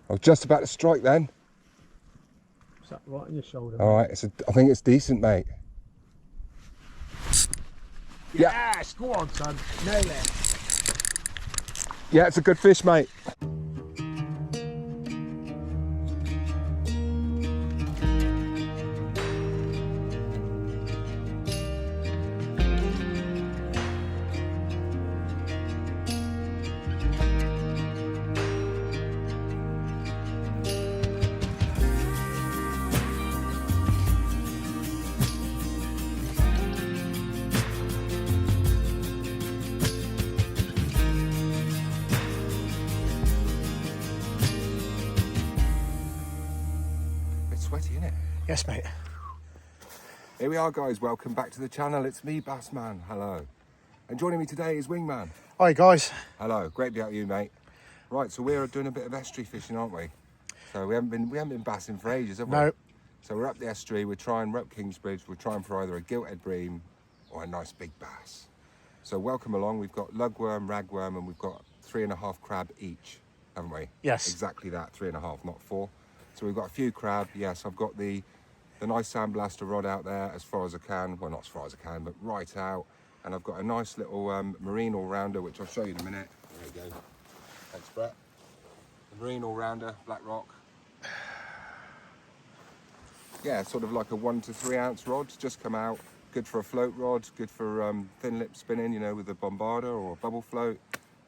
I was just about to strike then. Is that right on your shoulder? All right, I think it's decent, mate. Yes, go on, son. Nail it. Yeah, it's a good fish, mate. Sweaty, isn't it? Yes, mate. Here we are, guys. Welcome back to the channel. It's me, Bassman. Hello. And joining me today is Wingman. Hi, guys. Hello. Great to be out with you, mate. Right, so we're doing a bit of estuary fishing, aren't we? So we haven't been bassing for ages, have we? No. So we're up the estuary. We're up Kingsbridge. We're trying for either a Gilthead Bream or a nice big bass. So welcome along. We've got lugworm, ragworm, and we've got 3.5 crab each, haven't we? Yes. Exactly that. 3.5, not 4. So we've got a few crab. Yes, I've got the nice sandblaster rod out there as far as I can. Well, not as far as I can, but right out. And I've got a nice little marine all-rounder, which I'll show you in a minute. There you go. Thanks, Brett. The marine all-rounder, black rock. Yeah, sort of like a 1 to 3 ounce rod. Just come out. Good for a float rod. Good for thin lip spinning, you know, with a bombarder or a bubble float.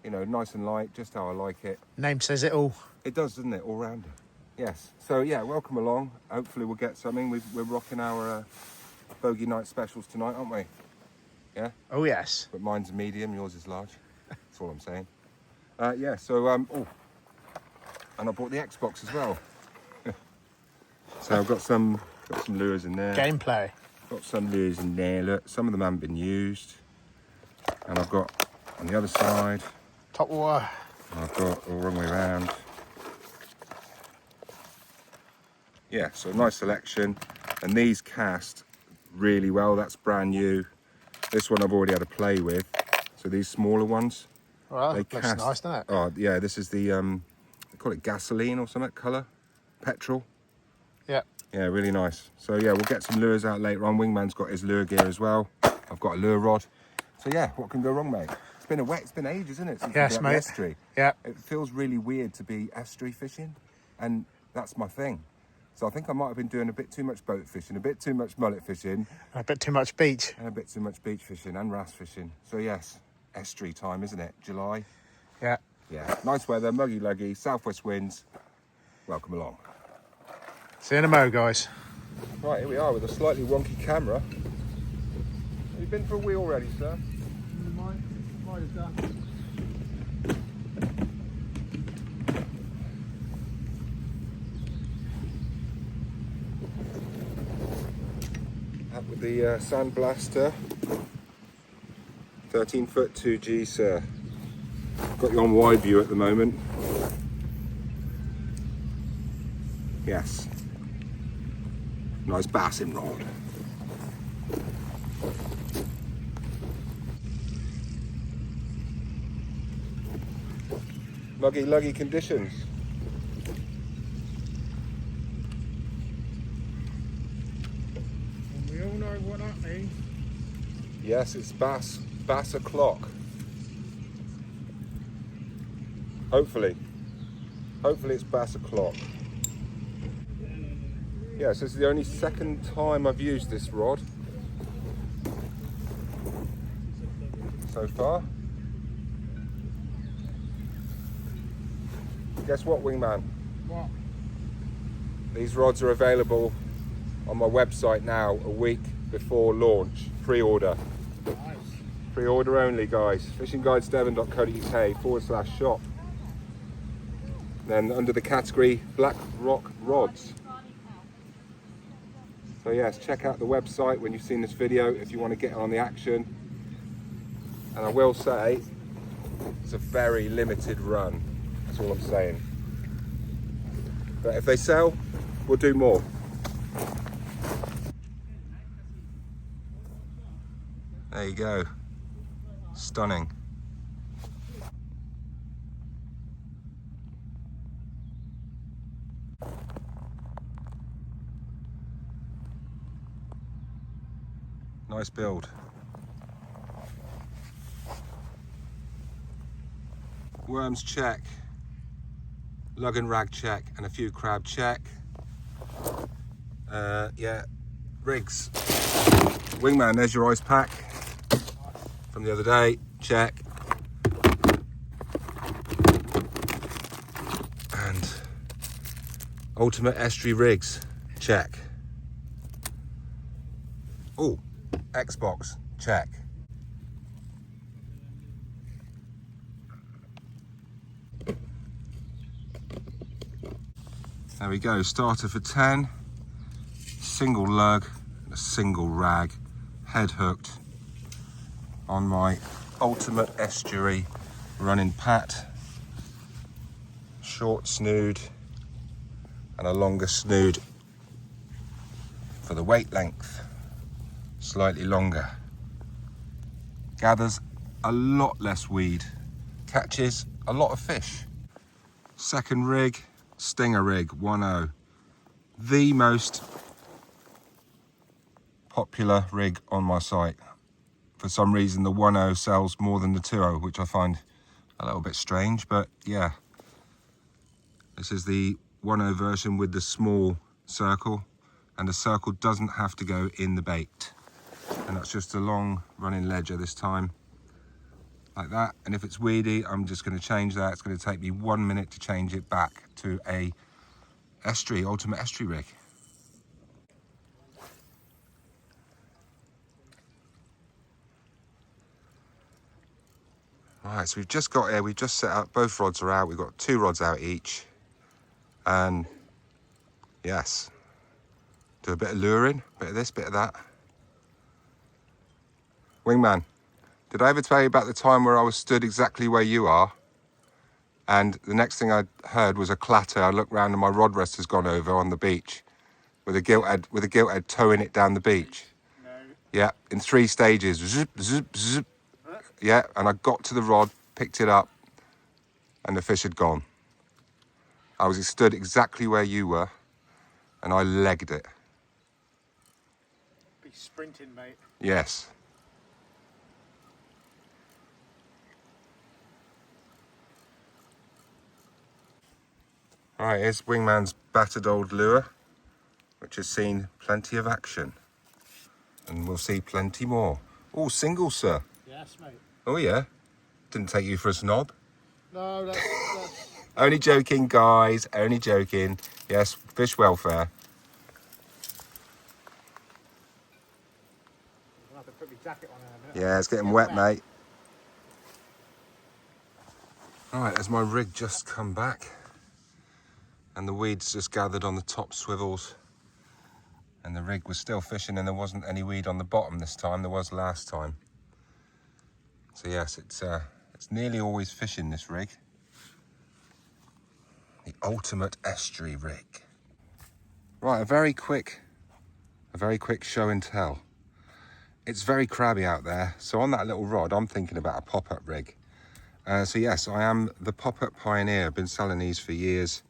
You know, nice and light, just how I like it. Name says it all. It does, doesn't it? All-rounder. Yes, so yeah, welcome along. Hopefully we'll get something. We're rocking our bogey night specials tonight, aren't we? Yeah? Oh, yes. But mine's a medium, yours is large. That's all I'm saying. Yeah, so, oh, and I bought the Xbox as well. So I've got some lures in there. Gameplay. Got some lures in there, look, some of them haven't been used. And I've got, on the other side, Top water. I've got all wrong way around. Yeah, so nice selection, and these cast really well. That's brand new. This one I've already had a play with. So these smaller ones, Well, they that looks cast. nice, doesn't it? Oh yeah, this is the they call it gasoline or something colour, petrol. Yeah. Yeah, really nice. So yeah, we'll get some lures out later on. Wingman's got his lure gear as well. I've got a lure rod. So yeah, what can go wrong, mate? It's been ages, isn't it? Since Yes, we've been up mate. the estuary. Yeah. It feels really weird to be estuary fishing, and that's my thing. So I think I might have been doing a bit too much boat fishing, a bit too much mullet fishing, A bit too much beach. and a bit too much beach fishing and wrasse fishing. So yes, estuary time, isn't it? July. Yeah. Yeah, nice weather, muggy luggy, southwest winds. Welcome along. See you in a mo, guys. Right, here we are with a slightly wonky camera. Have you been for a wee already, sir? Might have done. Up with the sandblaster. 13-foot 2G, sir. Got you on wide view at the moment. Yes. Nice bassing rod. Muggy luggy conditions. And we all know what that means. Yes, it's bass o'clock. Hopefully it's bass o'clock. Yes, this is the only second time I've used this rod so far. Guess what, Wingman? What? These rods are available on my website now a week before launch. Pre-order. Nice. Pre-order only, guys. fishingguidesdevon.co.uk/shop. Then under the category Black Rock Rods. So yes, check out the website when you've seen this video if you want to get on the action. And I will say, it's a very limited run. That's all I'm saying. But if they sell, we'll do more. There you go. Stunning. Nice build. Worms check. Lug and rag check, and a few crab check. Yeah, rigs. Wingman, there's your ice pack from the other day, check. And ultimate estuary rigs, check. Oh, Xbox, check. There we go, starter for 10, single lug, a single rag, head hooked on my ultimate estuary running pat. Short snood and a longer snood for the weight length, slightly longer. Gathers a lot less weed, catches a lot of fish. Second rig, Stinger rig 1.0, the most popular rig on my site. For some reason the 1.0 sells more than the 2.0, which I find a little bit strange, but yeah. This is the 1.0 version with the small circle, and the circle doesn't have to go in the bait. And that's just a long running ledger this time, like that. And if it's weedy, I'm just going to change that. It's going to take me 1 minute to change it back to a estuary, ultimate estuary rig. Right, so we've just got here, we've just set up, both rods are out, we've got 2 rods out each. And yes, do a bit of luring, bit of this, bit of that. Wingman, did I ever tell you about the time where I was stood exactly where you are? And the next thing I heard was a clatter. I looked round and my rod rest has gone over on the beach with a gilthead towing it down the beach. No. Yeah, in 3 stages. Zip, zip, zip. Yeah, and I got to the rod, picked it up, and the fish had gone. I was stood exactly where you were, and I legged it. Be sprinting, mate. Yes. All right, here's Wingman's battered old lure, which has seen plenty of action. And we'll see plenty more. Oh, single, sir. Yes, mate. Oh, yeah. Didn't take you for a snob. No, that's Only joking, guys. Only joking. Yes, fish welfare. I'll have to put my jacket on in a minute. Yeah, it's getting wet, mate. All right, as my rig just come back, and the weeds just gathered on the top swivels, and the rig was still fishing, and there wasn't any weed on the bottom this time. There was last time. So yes, it's nearly always fishing, this rig. The ultimate estuary rig. Right, a very quick show and tell. It's very crabby out there, so on that little rod, I'm thinking about a pop-up rig. So yes, I am the pop-up pioneer. I've been selling these for years.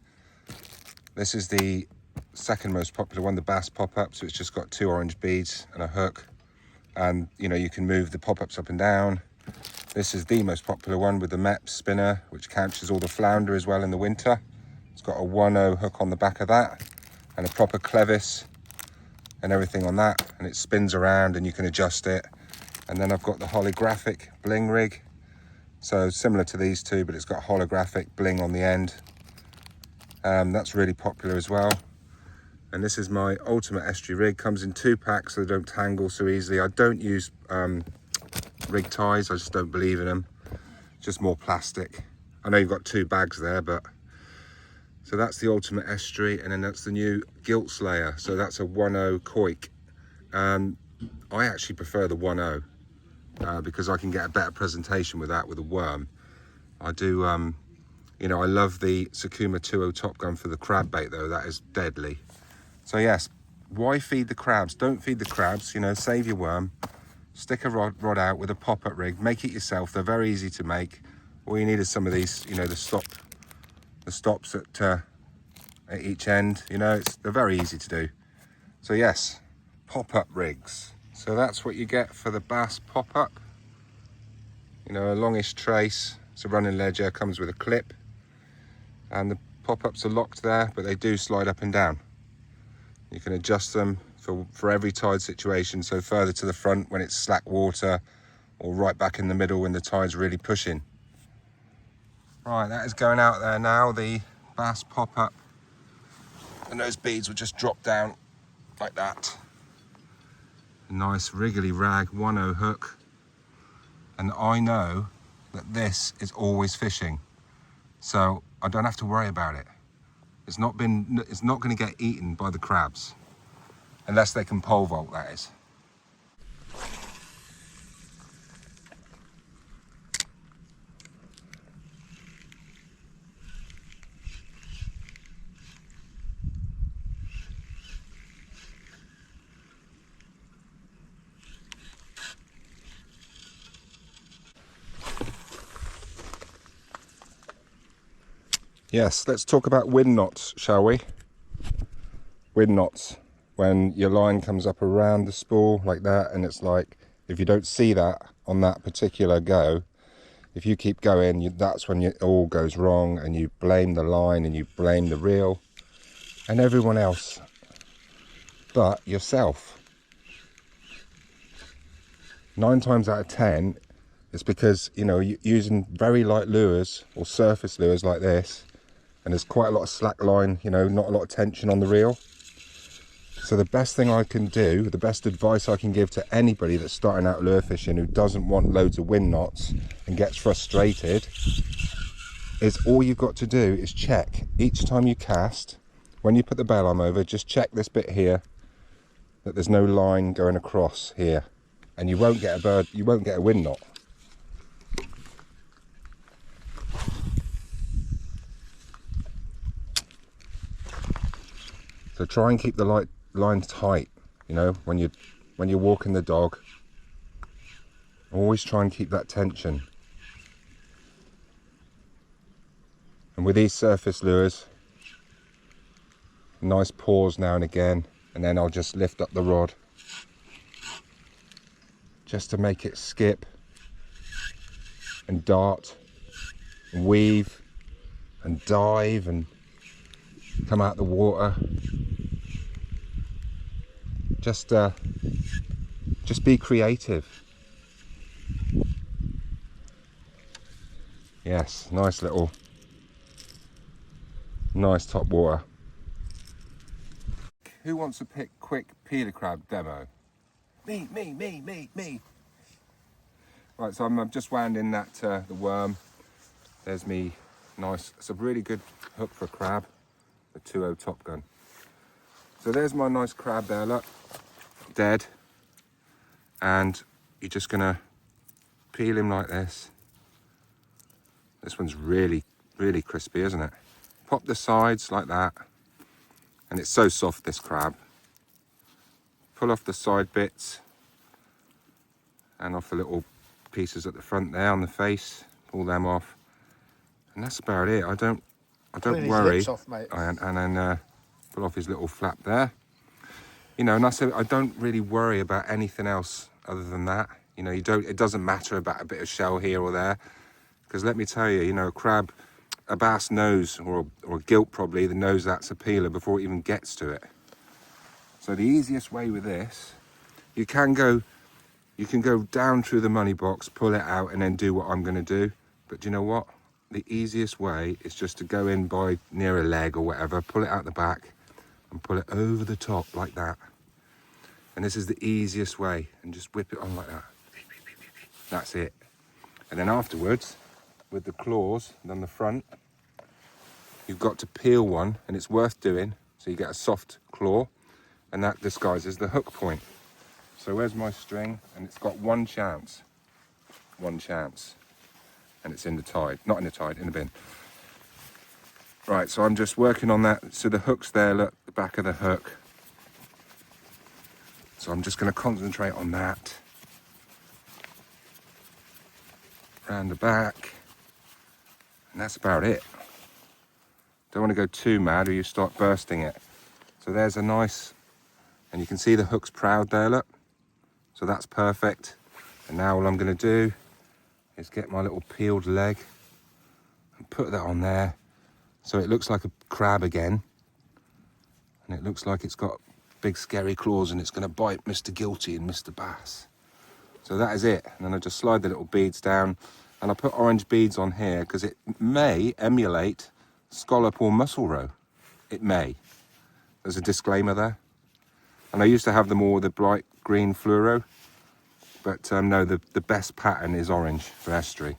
This is the second most popular one, the Bass pop-up. So it's just got 2 orange beads and a hook. And you know, you can move the pop-ups up and down. This is the most popular one with the MEP spinner, which captures all the flounder as well in the winter. It's got a 1.0 hook on the back of that and a proper clevis and everything on that. And it spins around and you can adjust it. And then I've got the holographic bling rig. So similar to these two, but it's got holographic bling on the end. That's really popular as well. And this is my ultimate estuary rig. Comes in 2 packs so they don't tangle so easily. I don't use rig ties, I just don't believe in them. Just more plastic. I know you've got 2 bags there, but so that's the ultimate estuary, and then that's the new gilt slayer. So that's a 1.0 coik. I actually prefer the 1.0. Because I can get a better presentation with that with a worm. I do, you know, I love the Sakuma 2.0 Top Gun for the crab bait though, that is deadly. So yes, why feed the crabs? Don't feed the crabs, you know, save your worm. Stick a rod out with a pop-up rig, make it yourself, they're very easy to make. All you need is some of these, you know, the stops at each end, you know, they're very easy to do. So yes, pop-up rigs. So that's what you get for the bass pop-up. You know, a longish trace. It's a running ledger, comes with a clip. And the pop-ups are locked there, but they do slide up and down. You can adjust them for every tide situation, so further to the front when it's slack water, or right back in the middle when the tide's really pushing. Right, that is going out there now, the bass pop-up. And those beads will just drop down like that. A nice wriggly rag 1/0 hook. And I know that this is always fishing, so I don't have to worry about it. It's not going to get eaten by the crabs, unless they can pole vault, that is. Yes, let's talk about wind knots, shall we? Wind knots, when your line comes up around the spool like that, and it's like, if you don't see that on that particular go, if you keep going, that's when it all goes wrong, and you blame the line and you blame the reel and everyone else but yourself. 9 times out of 10, it's because, you know, you're using very light lures or surface lures like this, and there's quite a lot of slack line, you know, not a lot of tension on the reel. So the best thing I can do, the best advice I can give to anybody that's starting out lure fishing who doesn't want loads of wind knots and gets frustrated, is all you've got to do is check each time you cast, when you put the bell arm over, just check this bit here, that there's no line going across here, and you won't get a bird, you won't get a wind knot. So try and keep the line tight, you know, when you're walking the dog. Always try and keep that tension. And with these surface lures, nice pause now and again, and then I'll just lift up the rod just to make it skip and dart and weave and dive and come out the water. Just be creative. Yes, nice top water. Who wants a quick peeler crab demo? Me. Right, so I'm just wound in that the worm. There's me nice. It's a really good hook for a crab, the 2.0 Top Gun. So there's my nice crab there, look, dead. And you're just gonna peel him like this. This one's really crispy, isn't it? Pop the sides like that. And it's so soft, this crab. Pull off the side bits and off the little pieces at the front there on the face. Pull them off, and that's about it. I don't worry. Off, mate. And then pull off his little flap there. You know, and I said I don't really worry about anything else other than that. You know, it doesn't matter about a bit of shell here or there, because let me tell you, you know, a crab, a bass knows, or a gilt probably, that knows that's a peeler before it even gets to it. So the easiest way with this, you can go down through the money box, pull it out, and then do what I'm going to do. But do you know what? The easiest way is just to go in by near a leg or whatever, pull it out the back, and pull it over the top like that. And this is the easiest way, and just whip it on like that. That's it. And then afterwards, with the claws on the front, you've got to peel one, and it's worth doing, so you get a soft claw, and that disguises the hook point. So where's my string? And it's got one chance, and it's in the tide, not in the tide, in the bin. Right, so I'm just working on that. So the hook's there, look, the back of the hook. So I'm just going to concentrate on that. Round the back. And that's about it. Don't want to go too mad or you start bursting it. So there's a nice, and you can see the hook's proud there, look. So that's perfect. And now all I'm going to do is get my little peeled leg and put that on there. So it looks like a crab again. And it looks like it's got big scary claws and it's going to bite Mr. Guilty and Mr. Bass. So that is it. And then I just slide the little beads down and I put orange beads on here because it may emulate scallop or mussel roe. It may. There's a disclaimer there. And I used to have them all with the bright green fluoro. But no, the best pattern is orange for estuary.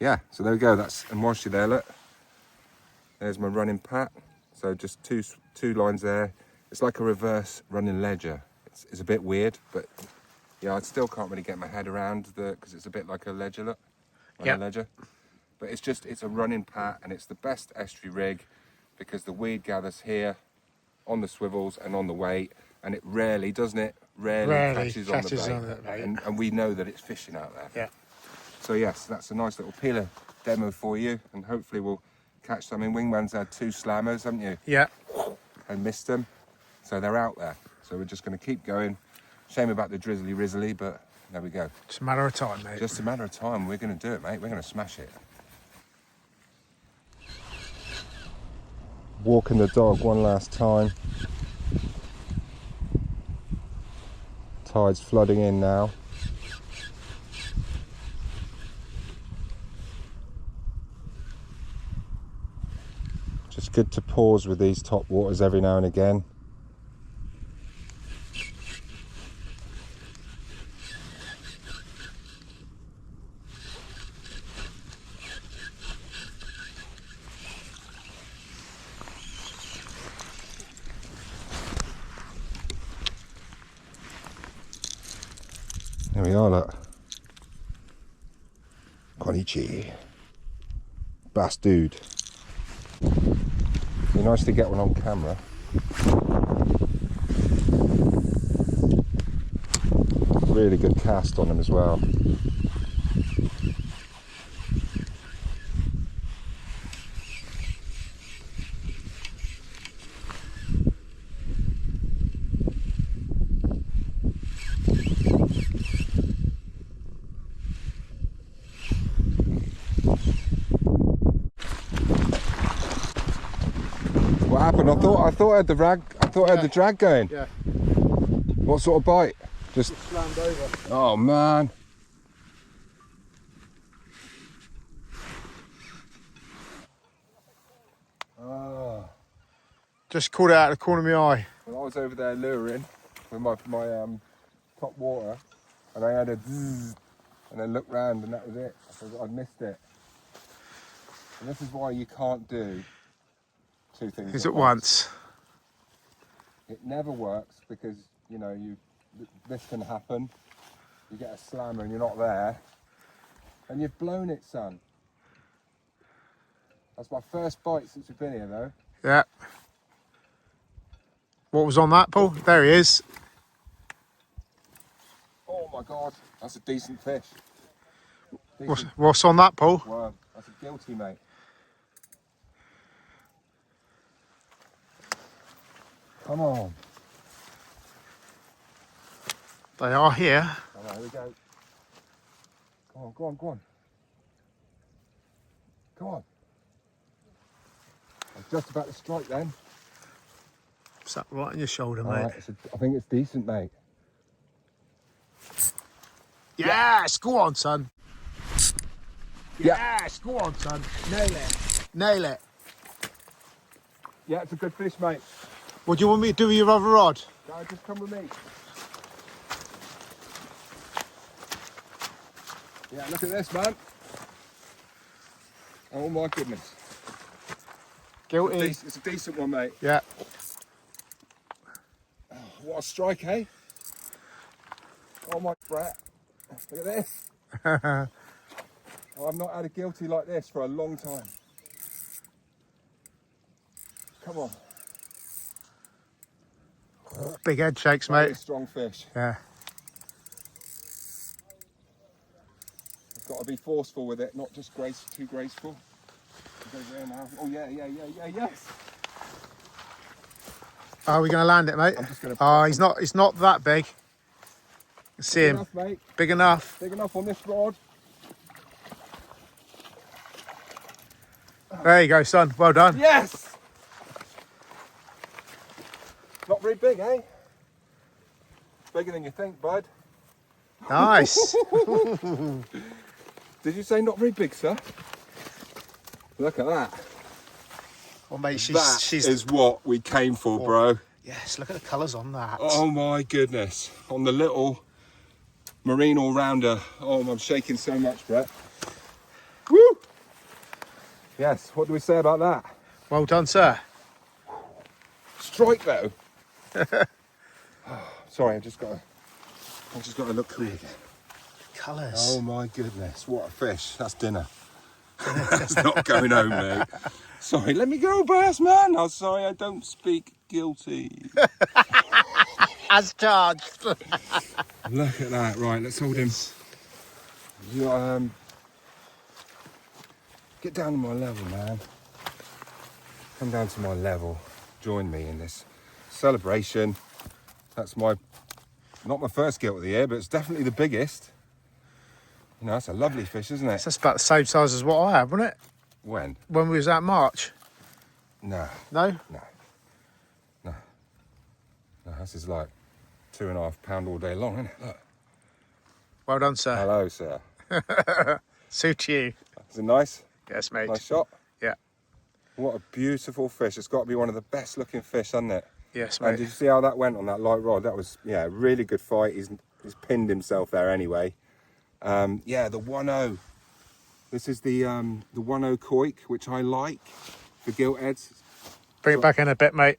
Yeah, so there we go. That's, and whilst you're there, look. There's my running pat. So just two lines there. It's like a reverse running ledger. It's a bit weird, but yeah, I still can't really get my head around because it's a bit like a ledger, look. Like a ledger. But it's a running pat, and it's the best estuary rig because the weed gathers here on the swivels and on the weight, and it rarely, doesn't it? Rarely catches on the bait. And we know that it's fishing out there. Yeah. So yes, that's a nice little peeler demo for you, and hopefully we'll catch some. I mean, Wingman's had 2 slammers, haven't you? Yeah. And missed them, so they're out there. So we're just going to keep going. Shame about the drizzly, but there we go. It's a matter of time, mate. Just a matter of time. We're going to do it, mate. We're going to smash it. Walking the dog one last time. Tide's flooding in now. Just good to pause with these top waters every now and again. There we are, look. Konnichi. Bass dude. Be nice to get one on camera. Really good cast on him as well. What happened? I thought I had the rag. I thought I had the drag going. Yeah. What sort of bite? Just Slammed over. Oh man. Oh. Just caught it out of the corner of my eye. Well, I was over there luring with my top water, and I had a zzz, and then looked round, and that was it. I thought I'd missed it. And this is why you can't do 2 things At once. It never works because you know this can happen. You get a slammer and you're not there, and you've blown it, son. That's my first bite since we've been here, though. Yeah. What was on that, Paul? There he is. Oh my God, that's a decent fish. What's on that, Paul? Worm. That's a guilty, mate. Come on. They are here. All right, here we go. Go on, go on, go on. Come on. I was just about to strike then. Sat right on your shoulder, All mate. right, I think it's decent, mate. Yes, go on, son. Yeah. Yes, go on, son. Nail it. Nail it. Yeah, it's a good fish, mate. What do you want me to do with your other rod? No, just come with me. Yeah, look at this, man. Oh my goodness. Guilty. It's a decent one, mate. Yeah. Oh, what a strike, eh? Oh my brat. Look at this. Oh, I've not had a guilty like this for a long time. Come on. Big head shakes, Very mate. strong fish. Yeah. I've got to be forceful with it, not just too graceful. Go there now. Oh yeah, yes. Are we going to land it, mate? I'm just gonna Oh, he's not that big. See him. Enough, mate. Big enough. Big enough on this rod. There you go, son. Well done. Yes! Not very big, eh? Bigger than you think, bud. Nice. Did you say not very big, sir? Look at that. Well, mate, That she's. is what we came for, bro. Yes, look at the colours on that. Oh my goodness. On the little marine all-rounder. Oh, I'm shaking so much, Brett. Woo! Yes, what do we say about that? Well done, sir. Strike though. Sorry, I've just got to look cool again. Colours. Oh my goodness, what a fish. That's dinner. That's not going home, mate. Sorry, let me go, Bassman. I'm sorry, I don't speak guilty. As charged. Look at that. Right, let's hold him. You, get down to my level, man. Come down to my level. Join me in this celebration. That's not my first gilt of the year, but it's definitely the biggest. You know, that's a lovely fish, isn't it? That's about the same size as what I have, wasn't it? When? When we was at March. No. No? No, this is like 2.5 pound all day long, isn't it? Look. Well done, sir. Hello, sir. Suit you. Is it nice? Yes, mate. Nice shot? Yeah. What a beautiful fish. It's got to be one of the best looking fish, hasn't it? Yes, And mate. did you see how that went on that light rod? That was, yeah, a really good fight. He's pinned himself there anyway. Yeah, the 1-0. This is the 1-0 coik, which I like for Giltheads. Bring it back in a bit, mate.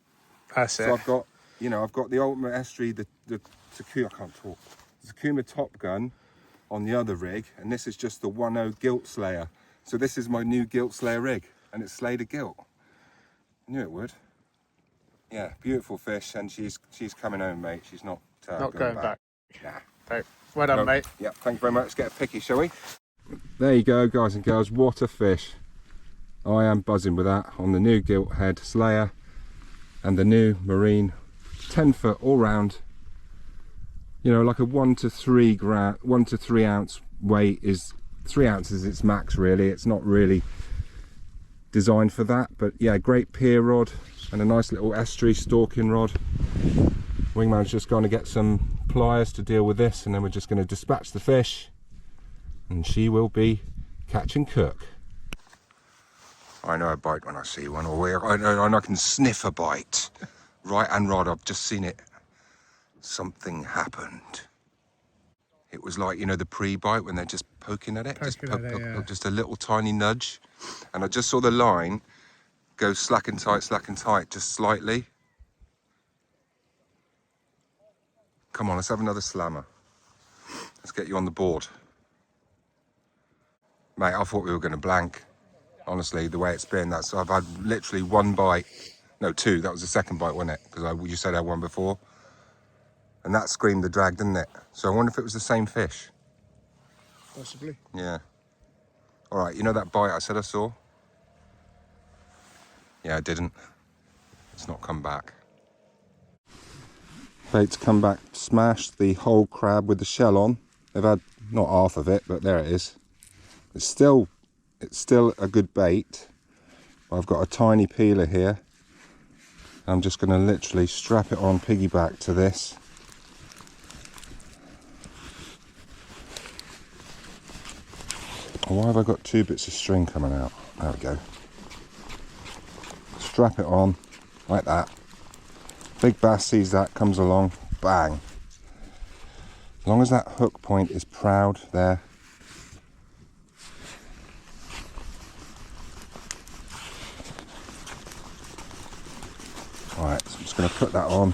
That's So it. I've got the ultimate estuary, the Takuma, I can't talk. The Takuma Top Gun on the other rig, and this is just the 1-0 gilt slayer. So this is my new gilt slayer rig, and it's slayed a gilt. Knew it would. Yeah, beautiful fish, and she's coming home, mate. She's not Going back. Nah. So, well done, No. mate. Yeah, thank you very much. Let's get a picky, shall we? There you go, guys and girls. What a fish. I am buzzing with that on the new Gilthead Slayer and the new Marine 10-foot all round. You know, like a 1 to 3 ounce weight is 3 ounces its max, really. It's not really designed for that, but yeah, great pier rod and a nice little estuary stalking rod. Wingman's just going to get some pliers to deal with this, and then we're just going to dispatch the fish, and she will be catch and cook. I know a bite when I see one, or I can sniff a bite. Right and rod, I've just seen it. Something happened. It was like, you know, the pre-bite when they're just poking at it. Yeah. Just a little tiny nudge. And I just saw the line go slack and tight, just slightly. Come on, let's have another slammer. Let's get you on the board. Mate, I thought we were going to blank. Honestly, the way it's been, I've had literally one bite. No, two. That was the second bite, wasn't it? Because you said I had one before. And that screamed the drag, didn't it? So I wonder if it was the same fish. Possibly. Yeah. All right, you know that bite I said I saw? Yeah, I didn't. It's not come back. Bait's come back, smashed the whole crab with the shell on. They've had not half of it, but there it is. It's still a good bait. I've got a tiny peeler here. I'm just going to literally strap it on piggyback to this. Why have I got 2 bits of string coming out? There we go. Strap it on like that. Big bass sees that, comes along, bang. As long as that hook point is proud there. Alright, so I'm just going to put that on.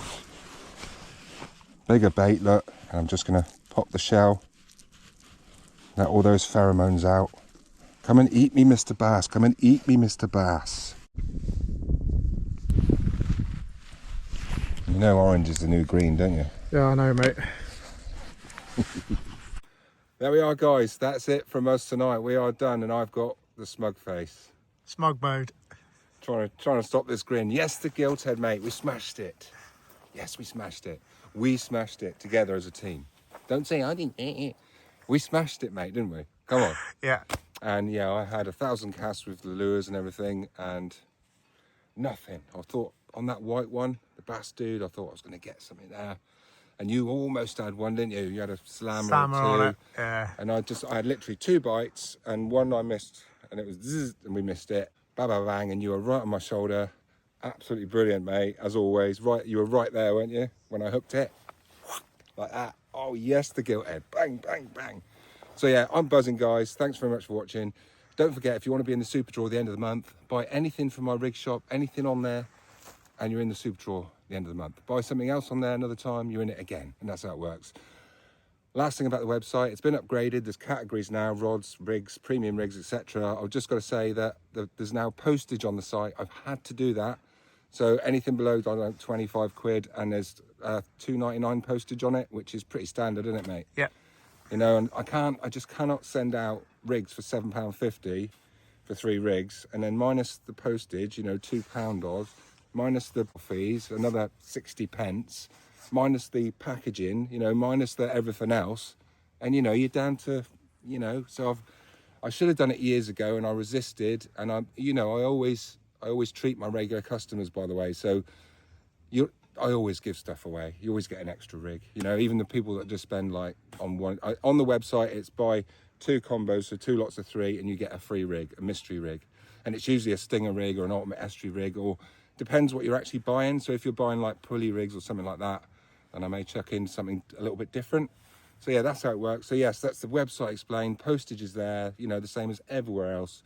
Bigger bait, look, and I'm just going to pop the shell. Let all those pheromones out. Come and eat me, Mr. Bass. Come and eat me, Mr. Bass. You know orange is the new green, don't you? Yeah, I know, mate. There we are, guys. That's it from us tonight. We are done, and I've got the smug face. Smug mode. Trying to stop this grin. Yes, the Gilthead, mate. We smashed it. Yes, we smashed it. We smashed it together as a team. Don't say I didn't. We smashed it, mate, didn't we? Come on. Yeah. And yeah, I had 1,000 casts with the lures and everything, and nothing. I thought on that white one, the bass dude, I thought I was going to get something there. And you almost had one, didn't you? You had a slammer or two. On it. Yeah. And I had literally 2 bites, and one I missed, and it was zzz, and we missed it. Bang, bang, bang, and you were right on my shoulder. Absolutely brilliant, mate, as always. Right, you were right there, weren't you, when I hooked it? Like that. Oh, yes, the Gilthead. Bang, bang, bang. So yeah, I'm buzzing, guys. Thanks very much for watching. Don't forget, if you want to be in the super draw at the end of the month, buy anything from my rig shop, anything on there, and you're in the super draw at the end of the month. Buy something else on there another time, you're in it again, and that's how it works. Last thing about the website, it's been upgraded. There's categories now, rods, rigs, premium rigs, etc. I've just got to say that there's now postage on the site. I've had to do that. So anything below, I don't know, 25 quid, and there's $2.99 postage on it, which is pretty standard, isn't it, mate? Yeah. You know, and I just cannot send out rigs for £7.50 for 3 rigs, and then minus the postage, you know, £2 odds, minus the fees, another 60 pence, minus the packaging, you know, minus the everything else, and you know, you're down to, you know, so I should have done it years ago, and I resisted, and I always treat my regular customers, by the way, so I always give stuff away. You always get an extra rig, you know, even the people that just spend like on the website, it's buy 2 combos, so 2 lots of 3, and you get a free rig, a mystery rig, and it's usually a stinger rig or an ultimate estuary rig, or depends what you're actually buying. So if you're buying like pulley rigs or something like that, then I may chuck in something a little bit different. So yeah, that's how it works. So yes, that's the website explained. Postage is there, you know, the same as everywhere else.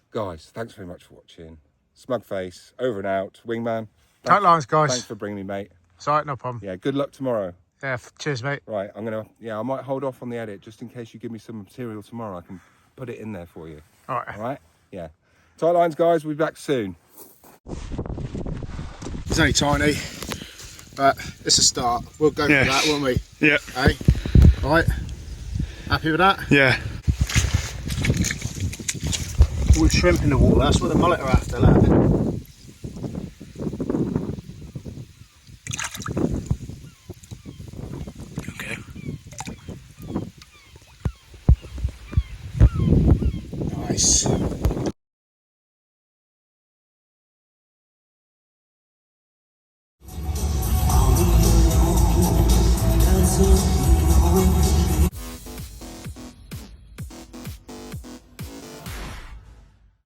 Guys, thanks very much for watching. Smug face, over and out. Wingman. Tight lines, guys. Thanks for bringing me, mate. It's all right, no problem. Yeah, good luck tomorrow. Yeah, cheers, mate. Right, I might hold off on the edit just in case you give me some material tomorrow. I can put it in there for you. All right. All right? Yeah. Tight lines, guys. We'll be back soon. It's only tiny, but it's a start. We'll go for that, won't we? Yeah. Hey? All right. Happy with that? Yeah. All shrimp in the water. That's what the mullet are after, lad. Nice.